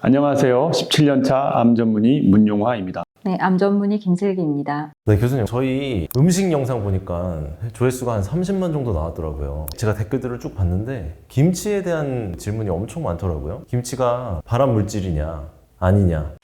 안녕하세요. 17년차 암 전문의 문용화입니다. 네, 암 전문의 김슬기입니다. 네, 교수님. 저희 음식 영상 보니까 조회수가 한 30만 정도 나왔더라고요. 제가 댓글들을 쭉 봤는데 김치에 대한 질문이 엄청 많더라고요. 김치가 발암 물질이냐 아니냐.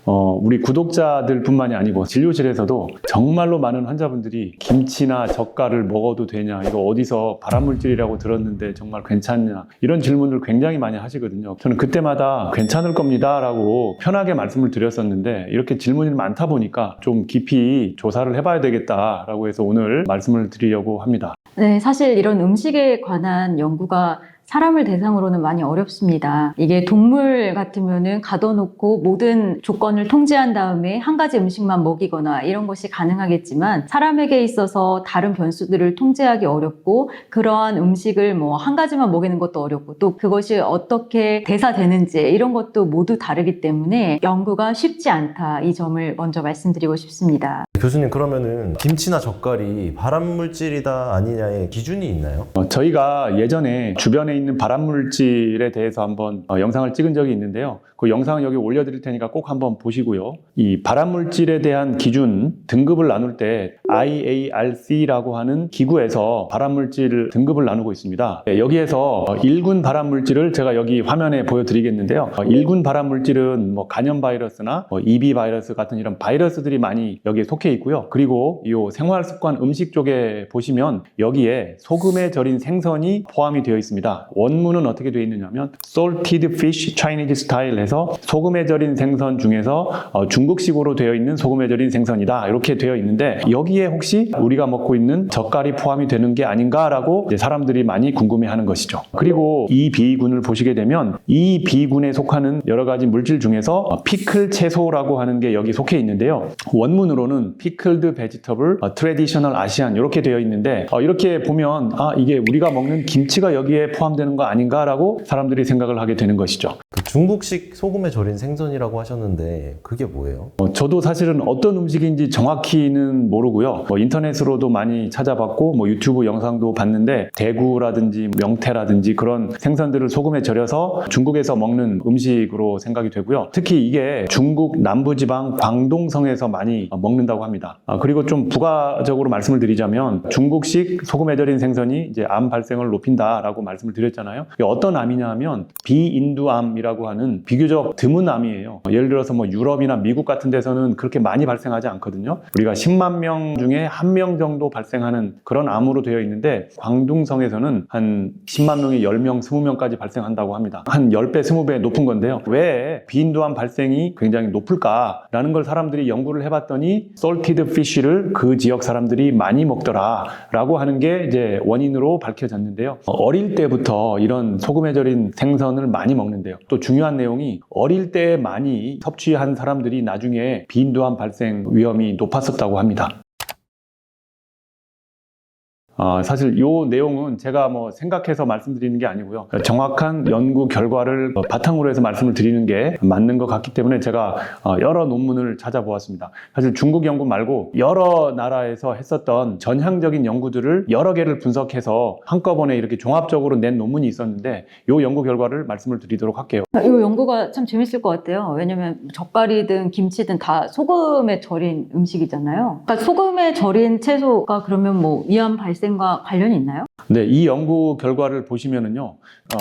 우리 구독자들 뿐만이 아니고 진료실에서도 정말로 많은 환자분들이 김치나 젓갈을 먹어도 되냐, 이거 어디서 발암물질이라고 들었는데 정말 괜찮냐, 이런 질문을 굉장히 많이 하시거든요. 저는 그때마다 괜찮을 겁니다 라고 편하게 말씀을 드렸었는데, 이렇게 질문이 많다 보니까 좀 깊이 조사를 해봐야 되겠다라고 해서 오늘 말씀을 드리려고 합니다. 네, 사실 이런 음식에 관한 연구가 사람을 대상으로는 많이 어렵습니다. 이게 동물 같으면은 가둬놓고 모든 조건을 통제한 다음에 한 가지 음식만 먹이거나 이런 것이 가능하겠지만, 사람에게 있어서 다른 변수들을 통제하기 어렵고, 그러한 음식을 한 가지만 먹이는 것도 어렵고, 또 그것이 어떻게 대사되는지 이런 것도 모두 다르기 때문에 연구가 쉽지 않다, 이 점을 먼저 말씀드리고 싶습니다. 교수님, 그러면은 김치나 젓갈이 발암 물질이다 아니냐의 기준이 있나요? 저희가 예전에 주변에 있는 발암물질에 대해서 한번 영상을 찍은 적이 있는데요. 그 영상 여기 올려드릴 테니까 꼭 한번 보시고요. 이 발암물질에 대한 기준, 등급을 나눌 때 IARC라고 하는 기구에서 발암물질 등급을 나누고 있습니다. 여기에서 1군 발암물질을 제가 여기 화면에 보여드리겠는데요. 1군 발암물질은 간염 바이러스나 EB 바이러스 같은 이런 바이러스들이 많이 여기에 속해 있고요. 그리고 이 생활습관 음식 쪽에 보시면 여기에 소금에 절인 생선이 포함이 되어 있습니다. 원문은 어떻게 되어 있느냐면 salted fish Chinese style 해서 소금에 절인 생선 중에서 중국식으로 되어 있는 소금에 절인 생선이다, 이렇게 되어 있는데, 여기에 혹시 우리가 먹고 있는 젓갈이 포함이 되는 게 아닌가라고 이제 사람들이 많이 궁금해하는 것이죠. 그리고 이 B군을 보시게 되면 이 B군에 속하는 여러 가지 물질 중에서 피클 채소라고 하는 게 여기 속해 있는데요. 원문으로는 pickled vegetable, traditional Asian 이렇게 되어 있는데, 이렇게 보면 이게 우리가 먹는 김치가 여기에 포함되는 거 아닌가라고 사람들이 생각을 하게 되는 것이죠. 중국식 소금에 절인 생선이라고 하셨는데 그게 뭐예요? 저도 사실은 어떤 음식인지 정확히는 모르고요. 인터넷으로도 많이 찾아봤고 유튜브 영상도 봤는데, 대구라든지 명태라든지 그런 생선들을 소금에 절여서 중국에서 먹는 음식으로 생각이 되고요. 특히 이게 중국 남부지방 광동성에서 많이 먹는다고 합니다. 그리고 좀 부가적으로 말씀을 드리자면, 중국식 소금에 절인 생선이 이제 암 발생을 높인다라고 말씀을 드렸잖아요. 이게 어떤 암이냐 하면 비인두암이라고 하는 비교적 드문 암이에요. 예를 들어서 유럽이나 미국 같은 데서는 그렇게 많이 발생하지 않거든요. 우리가 10만 명 중에 1명 정도 발생하는 그런 암으로 되어 있는데, 광둥성에서는 한 10만 명이 10명, 20명까지 발생한다고 합니다. 한 10배, 20배 높은 건데요. 왜 비인두암 발생이 굉장히 높을까라는 걸 사람들이 연구를 해봤더니 salted fish를 그 지역 사람들이 많이 먹더라 라고 하는 게 이제 원인으로 밝혀졌는데요. 어릴 때부터 이런 소금에 절인 생선을 많이 먹는데요. 또 중요한 내용이, 어릴 때 많이 섭취한 사람들이 나중에 비인두암 발생 위험이 높았었다고 합니다. 사실 이 내용은 제가 생각해서 말씀드리는 게 아니고요. 정확한 연구 결과를 바탕으로 해서 말씀을 드리는 게 맞는 것 같기 때문에 제가 여러 논문을 찾아보았습니다. 사실 중국 연구 말고 여러 나라에서 했었던 전향적인 연구들을 여러 개를 분석해서 한꺼번에 이렇게 종합적으로 낸 논문이 있었는데, 이 연구 결과를 말씀을 드리도록 할게요. 이 연구가 참 재밌을 것 같아요. 왜냐면 젓갈이든 김치든 다 소금에 절인 음식이잖아요. 그러니까 소금에 절인 채소가 그러면 위암 발생과 관련이 있나요? 네, 이 연구 결과를 보시면은요,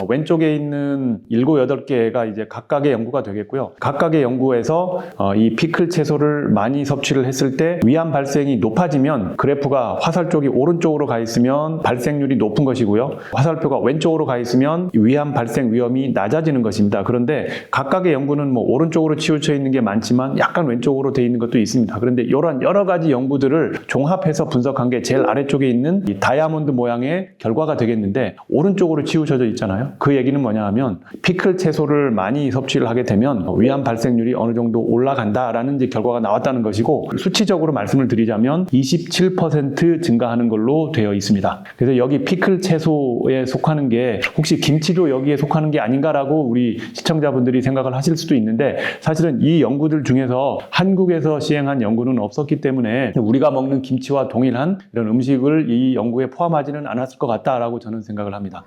왼쪽에 있는 7, 8개가 이제 각각의 연구가 되겠고요. 각각의 연구에서 이 피클 채소를 많이 섭취를 했을 때 위암 발생이 높아지면, 그래프가 화살 쪽이 오른쪽으로 가 있으면 발생률이 높은 것이고요. 화살표가 왼쪽으로 가 있으면 위암 발생 위험이 낮아지는 것입니다. 그런데 각각의 연구는 오른쪽으로 치우쳐 있는 게 많지만 약간 왼쪽으로 돼 있는 것도 있습니다. 그런데 이런 여러 가지 연구들을 종합해서 분석한 게 제일 아래쪽에 있는 이 다이아몬드 모양의 결과가 되겠는데, 오른쪽으로 치우쳐져 있잖아요. 그 얘기는 뭐냐 하면, 피클 채소를 많이 섭취를 하게 되면 위암 발생률이 어느 정도 올라간다라는 이제 결과가 나왔다는 것이고, 수치적으로 말씀을 드리자면 27% 증가하는 걸로 되어 있습니다. 그래서 여기 피클 채소에 속하는 게 혹시 김치도 여기에 속하는 게 아닌가라고 우리 시청자분들이 생각을 하실 수도 있는데, 사실은 이 연구들 중에서 한국에서 시행한 연구는 없었기 때문에 우리가 먹는 김치와 동일한 이런 음식을 이 연구에 포함하지는 않았을 것 같다라고 저는 생각을 합니다.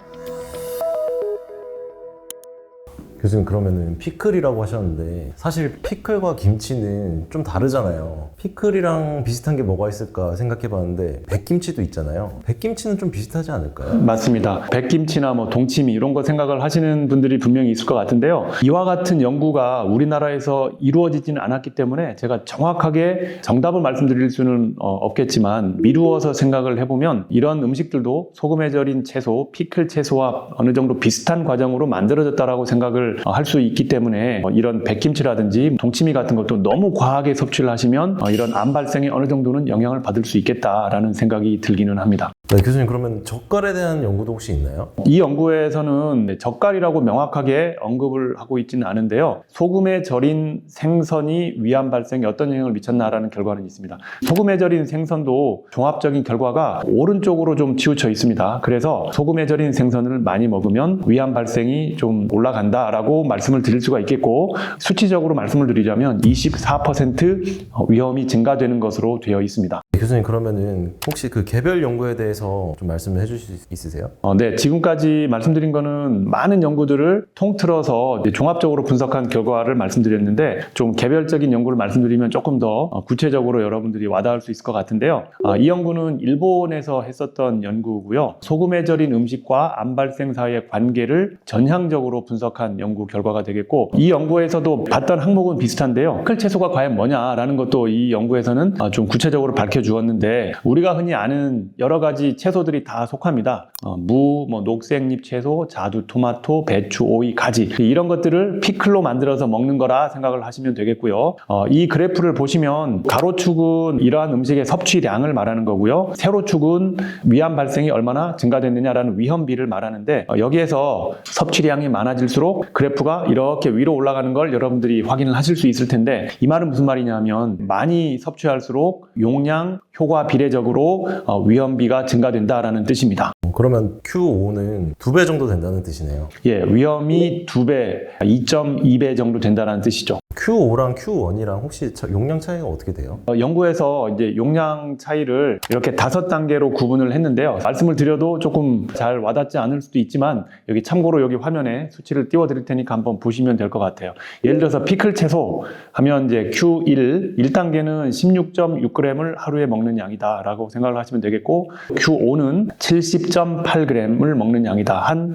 교수님 그러면은 피클이라고 하셨는데 사실 피클과 김치는 좀 다르잖아요. 피클이랑 비슷한 게 뭐가 있을까 생각해봤는데 백김치도 있잖아요. 백김치는 좀 비슷하지 않을까요? 맞습니다. 백김치나 뭐 동치미 이런 거 생각을 하시는 분들이 분명히 있을 것 같은데요. 이와 같은 연구가 우리나라에서 이루어지지는 않았기 때문에 제가 정확하게 정답을 말씀드릴 수는 없겠지만 미루어서 생각을 해보면 이런 음식들도 소금에 절인 채소, 피클 채소와 어느 정도 비슷한 과정으로 만들어졌다라고 생각을 할 수 있기 때문에 이런 백김치라든지 동치미 같은 것도 너무 과하게 섭취를 하시면 이런 암 발생에 어느 정도는 영향을 받을 수 있겠다라는 생각이 들기는 합니다. 네, 교수님 그러면 젓갈에 대한 연구도 혹시 있나요? 이 연구에서는 젓갈이라고 명확하게 언급을 하고 있지는 않은데요. 소금에 절인 생선이 위암 발생에 어떤 영향을 미쳤나라는 결과는 있습니다. 소금에 절인 생선도 종합적인 결과가 오른쪽으로 좀 치우쳐 있습니다. 그래서 소금에 절인 생선을 많이 먹으면 위암 발생이 좀 올라간다라고 말씀을 드릴 수가 있겠고, 수치적으로 말씀을 드리자면 24% 위험이 증가되는 것으로 되어 있습니다. 네, 교수님 그러면은 혹시 그 개별 연구에 대해서 좀 말씀을 해주실 수 있으세요? 네, 지금까지 말씀드린 거는 많은 연구들을 통틀어서 이제 종합적으로 분석한 결과를 말씀드렸는데, 좀 개별적인 연구를 말씀드리면 조금 더 구체적으로 여러분들이 와닿을 수 있을 것 같은데요. 이 연구는 일본에서 했었던 연구고요. 소금에 절인 음식과 암 발생 사이의 관계를 전향적으로 분석한 연구 결과가 되겠고, 이 연구에서도 봤던 항목은 비슷한데요. 피클 채소가 과연 뭐냐라는 것도 이 연구에서는 좀 구체적으로 밝혀주었는데, 우리가 흔히 아는 여러 가지 채소들이 다 속합니다. 무, 녹색잎 채소, 자두, 토마토, 배추, 오이, 가지 이런 것들을 피클로 만들어서 먹는 거라 생각을 하시면 되겠고요. 이 그래프를 보시면 가로축은 이러한 음식의 섭취량을 말하는 거고요. 세로축은 위암 발생이 얼마나 증가됐느냐라는 위험비를 말하는데, 여기에서 섭취량이 많아질수록 그래프가 이렇게 위로 올라가는 걸 여러분들이 확인을 하실 수 있을 텐데, 이 말은 무슨 말이냐면 많이 섭취할수록 용량, 효과 비례적으로 위험비가 증가된다라는 뜻입니다. 그러면 Q5는 2배 정도 된다는 뜻이네요. 예, 위험이 2배, 2.2배 정도 된다는 뜻이죠. Q5랑 Q1이랑 혹시 용량 차이가 어떻게 돼요? 연구에서 이제 용량 차이를 이렇게 5단계로 구분을 했는데요. 말씀을 드려도 조금 잘 와닿지 않을 수도 있지만, 여기 참고로 여기 화면에 수치를 띄워드릴 테니까 한번 보시면 될 것 같아요. 예를 들어서 피클 채소 하면 이제 Q1, 1단계는 16.6g을 하루에 먹는 양이다 라고 생각을 하시면 되겠고, Q5는 70.8g을 먹는 양이다. 한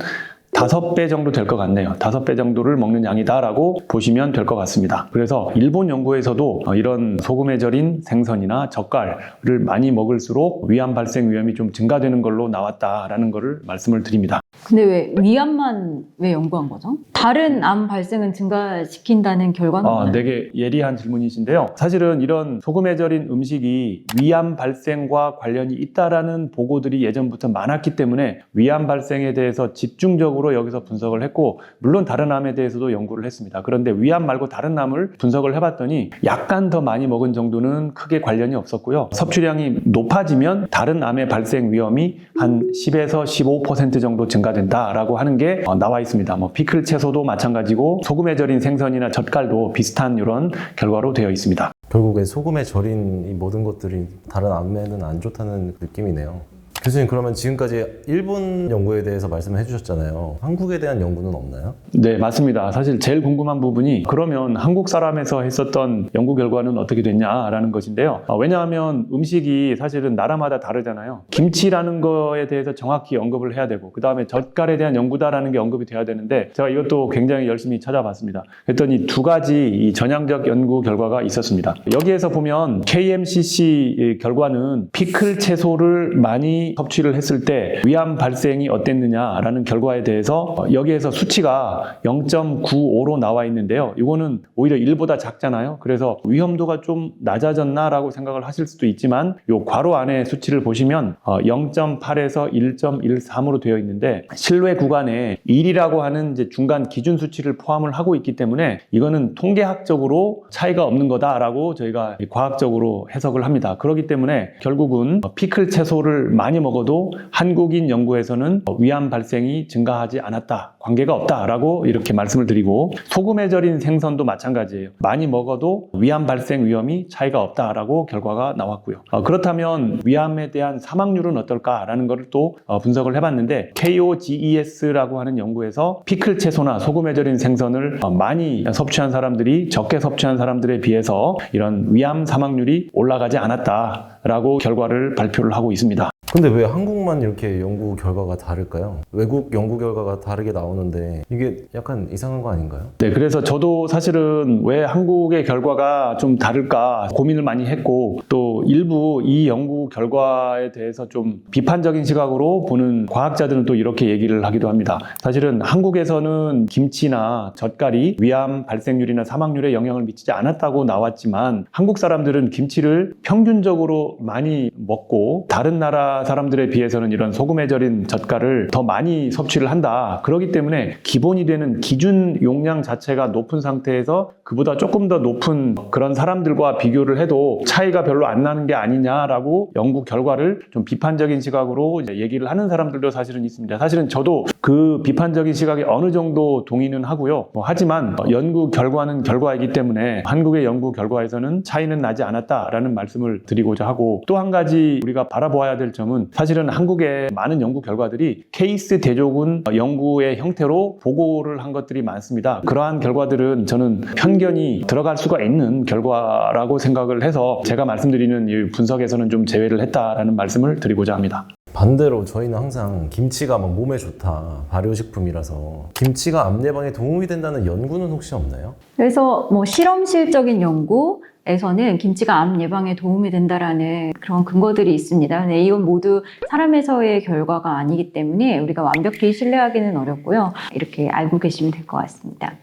5배 정도 될 것 같네요. 5배 정도를 먹는 양이다라고 보시면 될 것 같습니다. 그래서 일본 연구에서도 이런 소금에 절인 생선이나 젓갈을 많이 먹을수록 위암 발생 위험이 좀 증가되는 걸로 나왔다라는 것을 말씀을 드립니다. 근데 왜 위암만 왜 연구한 거죠? 다른 암 발생은 증가시킨다는 결과는 없나요? 되게 예리한 질문이신데요. 사실은 이런 소금에 절인 음식이 위암 발생과 관련이 있다라는 보고들이 예전부터 많았기 때문에 위암 발생에 대해서 집중적으로 여기서 분석을 했고, 물론 다른 암에 대해서도 연구를 했습니다. 그런데 위암 말고 다른 암을 분석을 해봤더니 약간 더 많이 먹은 정도는 크게 관련이 없었고요. 섭취량이 높아지면 다른 암의 발생 위험이 한 10에서 15% 정도 증가된다라고 하는 게 나와 있습니다. 피클 채소도 마찬가지고 소금에 절인 생선이나 젓갈도 비슷한 이런 결과로 되어 있습니다. 결국에 소금에 절인 이 모든 것들이 다른 암에는 안 좋다는 느낌이네요. 교수님 그러면 지금까지 일본 연구에 대해서 말씀을 해주셨잖아요. 한국에 대한 연구는 없나요? 네, 맞습니다. 사실 제일 궁금한 부분이 그러면 한국 사람에서 했었던 연구 결과는 어떻게 됐냐라는 것인데요. 왜냐하면 음식이 사실은 나라마다 다르잖아요. 김치라는 거에 대해서 정확히 언급을 해야 되고, 그 다음에 젓갈에 대한 연구다라는 게 언급이 돼야 되는데, 제가 이것도 굉장히 열심히 찾아봤습니다. 그랬더니 2가지 이 전향적 연구 결과가 있었습니다. 여기에서 보면 KMCC 결과는 피클 채소를 많이 섭취를 했을 때 위암 발생이 어땠느냐라는 결과에 대해서 여기에서 수치가 0.95로 나와 있는데요. 이거는 오히려 1보다 작잖아요. 그래서 위험도가 좀 낮아졌나라고 생각을 하실 수도 있지만, 이 괄호 안에 수치를 보시면 0.8에서 1.13으로 되어 있는데, 신뢰 구간에 1이라고 하는 이제 중간 기준 수치를 포함을 하고 있기 때문에 이거는 통계학적으로 차이가 없는 거다라고 저희가 과학적으로 해석을 합니다. 그렇기 때문에 결국은 피클 채소를 많이 먹어도 한국인 연구에서는 위암 발생이 증가하지 않았다, 관계가 없다라고 이렇게 말씀을 드리고, 소금에 절인 생선도 마찬가지예요. 많이 먹어도 위암 발생 위험이 차이가 없다라고 결과가 나왔고요. 그렇다면 위암에 대한 사망률은 어떨까라는 것을 또 분석을 해봤는데, KOGES라고 하는 연구에서 피클 채소나 소금에 절인 생선을 많이 섭취한 사람들이 적게 섭취한 사람들에 비해서 이런 위암 사망률이 올라가지 않았다라고 결과를 발표를 하고 있습니다. 근데 왜 한국만 이렇게 연구 결과가 다를까요? 외국 연구 결과가 다르게 나오는데 이게 약간 이상한 거 아닌가요? 네, 그래서 저도 사실은 왜 한국의 결과가 좀 다를까 고민을 많이 했고, 또 일부 이 연구 결과에 대해서 좀 비판적인 시각으로 보는 과학자들은 또 이렇게 얘기를 하기도 합니다. 사실은 한국에서는 김치나 젓갈이 위암 발생률이나 사망률에 영향을 미치지 않았다고 나왔지만, 한국 사람들은 김치를 평균적으로 많이 먹고 다른 나라 사람들에 비해서는 이런 소금에 절인 젓갈을 더 많이 섭취를 한다. 그렇기 때문에 기본이 되는 기준 용량 자체가 높은 상태에서 그보다 조금 더 높은 그런 사람들과 비교를 해도 차이가 별로 안 나는 게 아니냐라고 연구 결과를 좀 비판적인 시각으로 이제 얘기를 하는 사람들도 사실은 있습니다. 사실은 저도 그 비판적인 시각에 어느 정도 동의는 하고요. 하지만 연구 결과는 결과이기 때문에 한국의 연구 결과에서는 차이는 나지 않았다라는 말씀을 드리고자 하고, 또 한 가지 우리가 바라보아야 될 점은, 사실은 한국의 많은 연구 결과들이 케이스 대조군 연구의 형태로 보고를 한 것들이 많습니다. 그러한 결과들은 저는 편견이 들어갈 수가 있는 결과라고 생각을 해서 제가 말씀드리는 이 분석에서는 좀 제외를 했다라는 말씀을 드리고자 합니다. 반대로 저희는 항상 김치가 막 몸에 좋다, 발효식품이라서 김치가 암 예방에 도움이 된다는 연구는 혹시 없나요? 그래서 뭐 실험실적인 연구에서는 김치가 암 예방에 도움이 된다라는 그런 근거들이 있습니다. 근데 이건 모두 사람에서의 결과가 아니기 때문에 우리가 완벽히 신뢰하기는 어렵고요. 이렇게 알고 계시면 될 것 같습니다.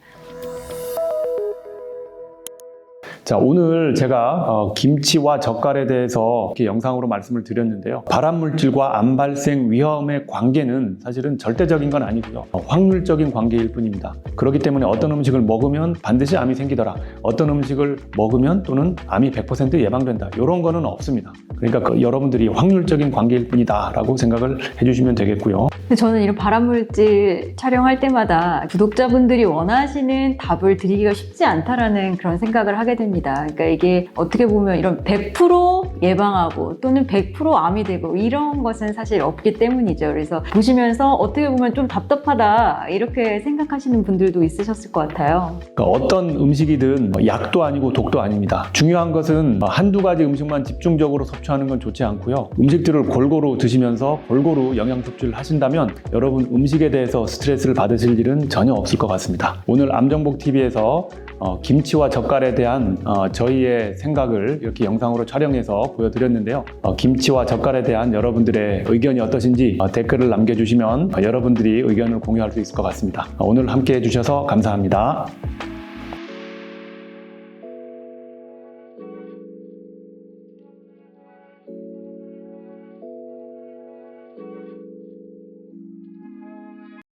자, 오늘 제가 김치와 젓갈에 대해서 이렇게 영상으로 말씀을 드렸는데요. 발암물질과 암 발생 위험의 관계는 사실은 절대적인 건 아니고요. 확률적인 관계일 뿐입니다. 그렇기 때문에 어떤 음식을 먹으면 반드시 암이 생기더라, 어떤 음식을 먹으면 또는 암이 100% 예방된다, 이런 거는 없습니다. 그러니까 여러분들이 확률적인 관계일 뿐이다 라고 생각을 해주시면 되겠고요. 근데 저는 이런 발암물질 촬영할 때마다 구독자분들이 원하시는 답을 드리기가 쉽지 않다라는 그런 생각을 하게 됩니다. 그러니까 이게 어떻게 보면 이런 100% 예방하고 또는 100% 암이 되고 이런 것은 사실 없기 때문이죠. 그래서 보시면서 어떻게 보면 좀 답답하다 이렇게 생각하시는 분들도 있으셨을 것 같아요. 그러니까 어떤 음식이든 약도 아니고 독도 아닙니다. 중요한 것은 한두 가지 음식만 집중적으로 섭취하는 건 좋지 않고요. 음식들을 골고루 드시면서 골고루 영양 섭취를 하신다면 여러분 음식에 대해서 스트레스를 받으실 일은 전혀 없을 것 같습니다. 오늘 암정복TV에서 김치와 젓갈에 대한 저희의 생각을 이렇게 영상으로 촬영해서 보여드렸는데요. 김치와 젓갈에 대한 여러분들의 의견이 어떠신지 댓글을 남겨주시면 여러분들이 의견을 공유할 수 있을 것 같습니다. 오늘 함께 해주셔서 감사합니다.